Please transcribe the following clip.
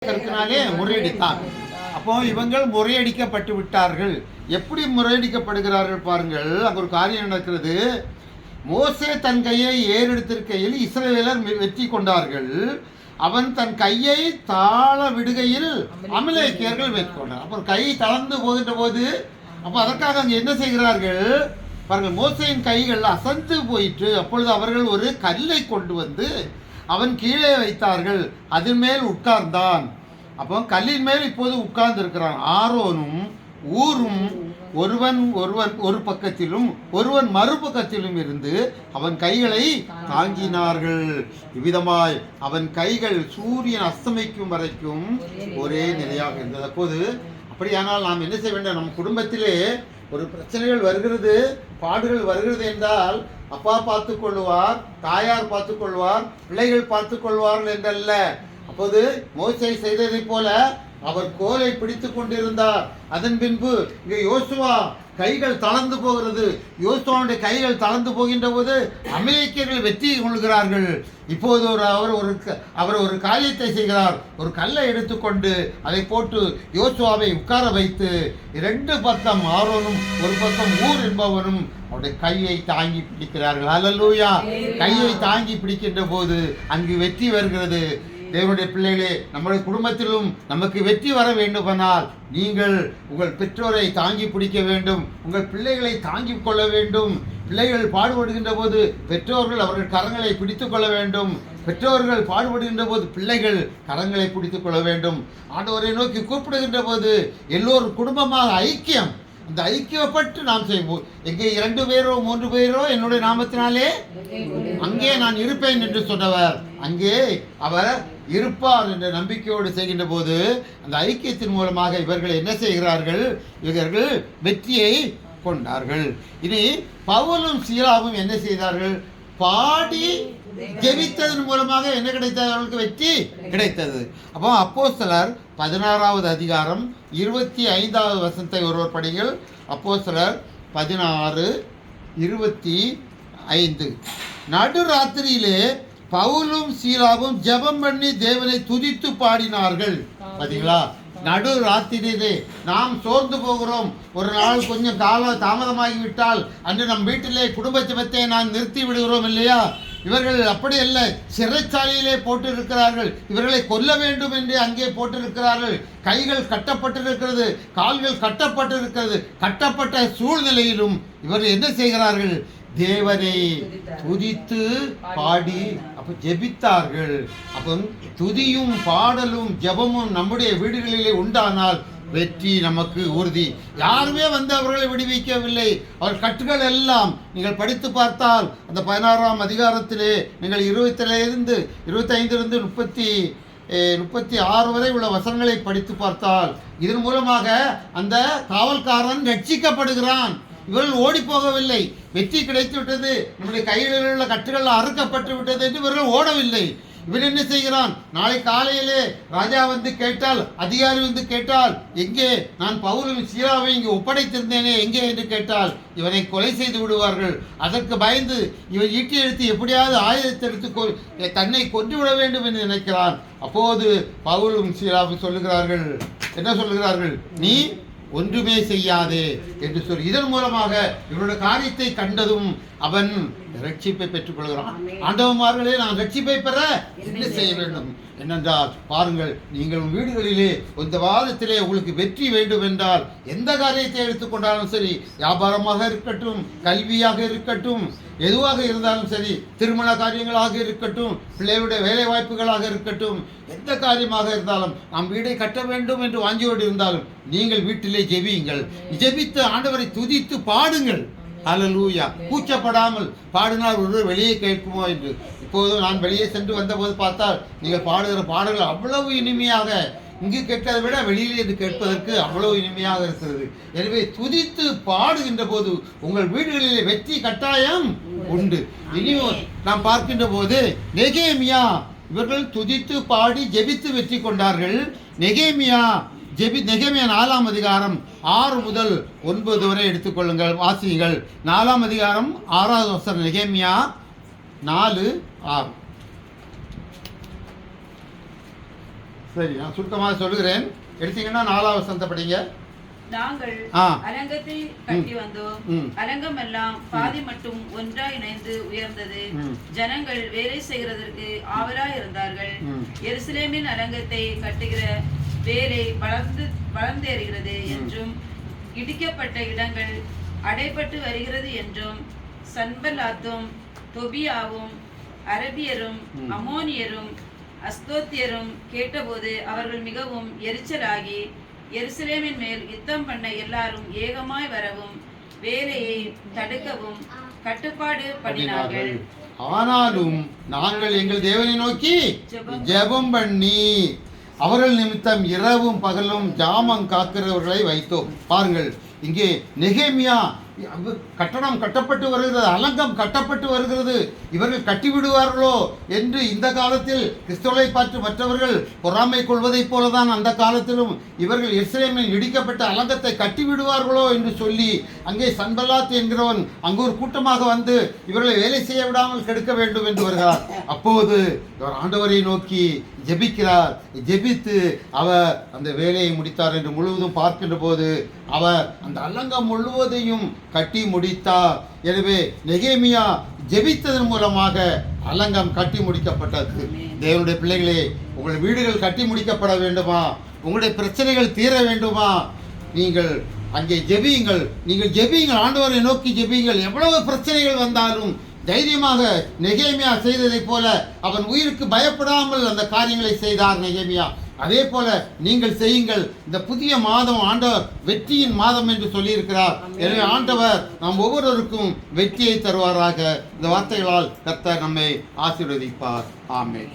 கருத்தினாலே முறையடித்தான். அப்போ இவங்கள் முறையடிக்கப்பட்டு விட்டார்கள். எப்படி முறையடிக்கப்படுகிறார்கள் பாருங்கள். அங்கே ஒரு காரியம் நடக்கிறது. மோசே தன் கையை ஏறெடுத்திருக்கையில் இஸ்ரவேலர் வெற்றி கொண்டார்கள். அவன் தன் கையை தாழ விடுகையில் அமலேக்கியர்கள் வெற்றி கொண்டார். அப்புறம் கை தளர்ந்து போகின்ற போது அப்போ அதற்காக அங்கே என்ன செய்கிறார்கள் பாருங்கள். மோசையின் கைகள் அசந்து போயிற்று. அப்பொழுது அவர்கள் ஒரு கல்லை கொண்டு வந்து அவன் கீழே வைத்தார்கள். அதன் மேல் உட்கார்ந்தான். அப்போ கல்லின் மேல் இப்போது உட்கார்ந்து இருக்கிறான். ஆரோனும் ஊரும் ஒருவன் ஒரு பக்கத்திலும் ஒருவன் மறுபக்கத்திலும் இருந்து அவன் கைகளை தாங்கினார்கள். இவ்விதமாய் அவன் கைகள் சூரியன் அஸ்தமிக்கும் வரைக்கும் ஒரே நிலையாக இருந்தது. அப்போது அப்படியானால் நாம் என்ன செய்ய வேண்டும்? நம் குடும்பத்திலே ஒரு பிரச்சனைகள் வருகிறது, பாடுகள் வருகிறது என்றால் அப்பா பார்த்து கொள்வார், தாயார் பார்த்து கொள்வார், பிள்ளைகள் பார்த்து கொள்வார்கள் என்றல்ல. அப்போது மோசே செய்ததை போல அவர் கோலை பிடித்து கொண்டிருந்தார். அதன் பின்பு இங்கே யோசுவா கைகள் தளர்ந்து போகிறது. யோசுவாவுடைய கைகள் தளர்ந்து போகின்ற போது அமெரிக்கர்கள் வெற்றி கொள்கிறார்கள். இப்போது அவர் ஒரு காரியத்தை செய்கிறார். ஒரு கல்லை எடுத்துக்கொண்டு அதை போட்டு யோசுவாவை உட்கார வைத்து இரண்டு பக்கம் ஆரோனும் ஒரு பக்கம் ஊர் என்பவனும் அவருடைய கையை தாங்கி பிடிக்கிறார்கள். அல்லேலூயா! கையை தாங்கி பிடிக்கின்ற போது அங்கு வெற்றி வருகிறது. தேவனுடைய பிள்ளைகளே, நம்முடைய குடும்பத்திலும் நமக்கு வெற்றி வர வேண்டுமானால் நீங்கள் உங்கள் பெற்றோரை தாங்கி பிடிக்க வேண்டும், உங்கள் பிள்ளைகளை தாங்கி கொள்ள வேண்டும். பிள்ளைகள் பாடுபடுகின்ற போது பெற்றோர்கள் அவர்கள் கரங்களை பிடித்து கொள்ள வேண்டும். பெற்றோர்கள் பாடுபடுகின்ற போது பிள்ளைகள் கரங்களை பிடித்து கொள்ள வேண்டும். ஆண்டவரை நோக்கி கூப்பிடுகின்ற போது எல்லோரும் குடும்பமாக ஐக்கியம், அந்த ஐக்கியப்பட்டு நாம் செய்வோம். எங்கே 2 பேரோ 3 பேரோ என்னுடைய நாமத்தினாலே அங்கே நான் இருப்பேன் என்று சொன்னவர் அங்கே அவர் இருப்பார் என்ற நம்பிக்கையோடு செய்கின்ற போது அந்த ஐக்கியத்தின் மூலமாக இவர்கள் என்ன செய்கிறார்கள்? இவர்கள் வெற்றியை கொண்டார்கள். இனி பவுலும் சீலாவும் என்ன செய்தார்கள்? பாடி ஜெபித்ததன் மூலமாக என்ன கிடைத்தது? அவர்களுக்கு வெற்றி கிடைத்தது. அப்போ அப்போஸ்தலர் 16வது அதிகாரம் 25வது வசனத்தை ஒருவர் படிங்கள். அப்போஸ்தலர் 16:25. நடுராத்திரியிலே பவுலும் சீலாவும் ஜெபம் பண்ணி தேவனை துதித்து பாடினார்கள். பார்த்தீங்களா? நடு ராத்திரியிலே நாம் சோர்ந்து போகிறோம். ஒரு நாள் கொஞ்சம் தாமதமாகிவிட்டால் அன்று நம் வீட்டிலே குடும்ப ஜெபத்தை நான் நிறுத்தி விடுகிறோம் இல்லையா? இவர்கள் அப்படி அல்ல, சிறைச்சாலையிலே போட்டிருக்கிறார்கள். இவர்களை கொல்ல வேண்டும் என்று அங்கே போட்டிருக்கிறார்கள். கைகள் கட்டப்பட்டிருக்கிறது, கால்கள் கட்டப்பட்டிருக்கிறது. கட்டப்பட்ட சூழ்நிலையிலும் இவர்கள் என்ன செய்கிறார்கள்? தேவனை துதித்து பாடி அப்போ ஜெபித்தார்கள். அப்போ துதியும் பாடலும் ஜெபமும் நம்முடைய வீடுகளிலே உண்டானால் வெற்றி நமக்கு உறுதி. யாருமே வந்து அவர்களை விடுவிக்கவில்லை. அவர் கட்டுகள் எல்லாம் நீங்கள் படித்து பார்த்தால் அந்த 16ஆம் அதிகாரத்திலே நீங்கள் 25 36 வரை உள்ள வசனங்களை படித்து பார்த்தால் இதன் மூலமாக அந்த காவல்காரன் ரட்சிக்கப்படுகிறான். இவர்கள் ஓடி போகவில்லை. வெற்றி கிடைத்து விட்டது, நம்முடைய கையில் உள்ள கட்டுகள் அறுக்கப்பட்டு விட்டது என்று இவர்கள் ஓடவில்லை. இவன் என்ன செய்கிறான்? நாளை காலையிலே ராஜா வந்து கேட்டால், அதிகாரி வந்து கேட்டால், எங்கே நான் பவுலும் சீலாவை இங்கே ஒப்படைத்திருந்தேனே எங்கே என்று கேட்டால் இவனை கொலை செய்து விடுவார்கள். அதற்கு பயந்து இவன் ஈட்டி எடுத்து எப்படியாவது ஆயுதத்தை எடுத்து தன்னை கொன்று விட வேண்டும் என்று நினைக்கிறான். அப்போது பவுலும் சீலாவும் சொல்லுகிறார்கள், என்ன சொல்லுகிறார்கள்? நீ ஒன்றுமே செய்யாதே என்று சொல்லி இதன் மூலமாக இவருடைய காரியத்தை கண்டதும் அவன் ரட்சிப்பை பெற்றுக் கொள்கிறான். ஆண்டவமார்களே, நான் ரட்சிப்பை பெற என்ன செய்ய வேண்டும் என்னென்றால் பாருங்கள், நீங்கள் வீடுகளிலே இந்த வாதத்திலே உங்களுக்கு வெற்றி வேண்டும் என்றால் எந்த காரியத்தை எடுத்துக்கொண்டாலும் சரி, வியாபாரமாக இருக்கட்டும், கல்வியாக இருக்கட்டும், எதுவாக இருந்தாலும் சரி, திருமண காரியங்களாக இருக்கட்டும், பிள்ளைகளுடைய வேலை வாய்ப்புகளாக இருக்கட்டும், எந்த காரியமாக இருந்தாலும் நாம் வீடை கட்ட வேண்டும் என்று வாஞ்சியோடு இருந்தாலும் நீங்கள் வீட்டிலே ஜெபியுங்கள். ஜெபித்து ஆண்டவரை துதித்து பாடுங்கள். அல்லேலூயா! கூச்சப்படாமல் பாடினால் ஒரு வெளியே கேட்குமோ என்று. இப்போது நான் வெளியே சென்று வந்தபோது பார்த்தால் நீங்கள் பாடுகிற பாடல்கள் அவ்வளவு இனிமையாக, இங்கு கேட்பதை விட வெளியிலே என்று கேட்பதற்கு அவ்வளவு இனிமையாக இருக்கிறது. எனவே துதித்து பாடுகின்ற போது உங்கள் வீடுகளிலே வெற்றி கட்டாயம் உண்டு. இனியும் நாம் பார்க்கின்ற போது நெகேமியா இவர்கள் துதித்து பாடி ஜெபித்து வெற்றி கொண்டார்கள். நெகேமியா 4ஆம் அதிகாரம் 6 முதல் 9 வரை எடுத்துக்கொள்ளுங்கள், வாசியுங்கள். 4ஆம் அதிகாரம் 6வது வசனம். நெகேமியா 4:6. சரி, நான் சுருக்கமாக சொல்லுகிறேன். எடுத்தீங்கன்னா 4வது வசனத்தை படிங்க. நாங்கள் அலங்கத்தை கட்டி வந்தோம். அலங்கம் எல்லாம் பாதி மட்டும் ஒன்றாய் இணைந்து உயர்ந்தது. ஜனங்கள் வேலை செய்கிறதற்கு ஆவலாய் இருந்தார்கள். எருசலேமின் அலங்கத்தை கட்டுகிற வேலை வளர்ந்தேறுகிறது என்றும் இடிக்கப்பட்ட இடங்கள் அடைபட்டு வருகிறது என்றும் சன்பல்லாத்தும் தொபியாவும் அரபியரும் அம்மோனியரும் அஸ்தோத்தியரும் கேட்டபோது அவர்கள் மிகவும் எரிச்சலாகி எருசலேமின் மேல் யுத்தம் பண்ண எல்லாரும் ஏகமாய் வரவும் வேலையை தடுக்கவும் கட்டுப்பாடு பண்ணினார்கள். ஆனாலும் நாங்கள் எங்கள் தேவனை நோக்கி ஜெபம் பண்ணி அவர்கள் நிமித்தம் இரவும் பகலும் ஜாமம் காக்கிறவர்களை வைத்தோம். பாருங்கள், இங்கே நெகேமியா கட்டணம் கட்டப்பட்டு வருகிறது, அலங்கம் கட்டப்பட்டு வருகிறது, இவர்கள் கட்டிவிடுவார்களோ என்று இந்த காலத்தில் கிறிஸ்தவரை பார்த்து மற்றவர்கள் பொறாமை கொள்வதைப் போலதான் அந்த காலத்திலும் இவர்கள் எருசலேமில் இடிக்கப்பட்ட அலங்கத்தை கட்டிவிடுவார்களோ என்று சொல்லி அங்கே சன்பல்லாத் என்கிறவன் அங்கு ஒரு கூட்டமாக வந்து இவர்களை வேலை செய்ய விடாமல் கெடுக்க வேண்டும் என்று வருகிறார். அப்போது இவர் ஆண்டவரை நோக்கி ஜெபிக்கிறார். ஜெபித்து அவர் அந்த வேலையை முடித்தார் என்று முழுவதும் பார்க்கின்ற போது அவர் அந்த அலங்கம் முழுவதையும் கட்டி முடித்தார். எனவே நெகேமியா ஜெபித்ததன் மூலமாக அலங்கம் கட்டி முடிக்கப்பட்டது. தேவனுடைய பிள்ளைகளே, உங்கள் வீடுகள் கட்டி முடிக்கப்பட வேண்டுமா? உங்களுடைய பிரச்சனைகள் தீர வேண்டுமா? நீங்கள் அங்கே ஜெபியுங்கள். நீங்கள் ஜெபியுங்கள், ஆண்டவரை நோக்கி ஜெபியுங்கள். எவ்வளவு பிரச்சனைகள் வந்தாலும் தைரியமாக நெகேமியா செய்ததைப் போல அவன் உயிருக்கு பயப்படாமல் அந்த காரியங்களை செய்தார் நெகேமியா. அதே போல நீங்கள் செய்யுங்கள். இந்த புதிய மாதம் ஆண்டவர் வெற்றியின் மாதம் என்று சொல்லியிருக்கிறார். எனவே ஆண்டவர் நாம் ஒவ்வொருவருக்கும் வெற்றியை தருவாராக. இந்த வார்த்தைகளால் கர்த்தர் நம்மை ஆசீர்வதிப்பார். ஆமென்.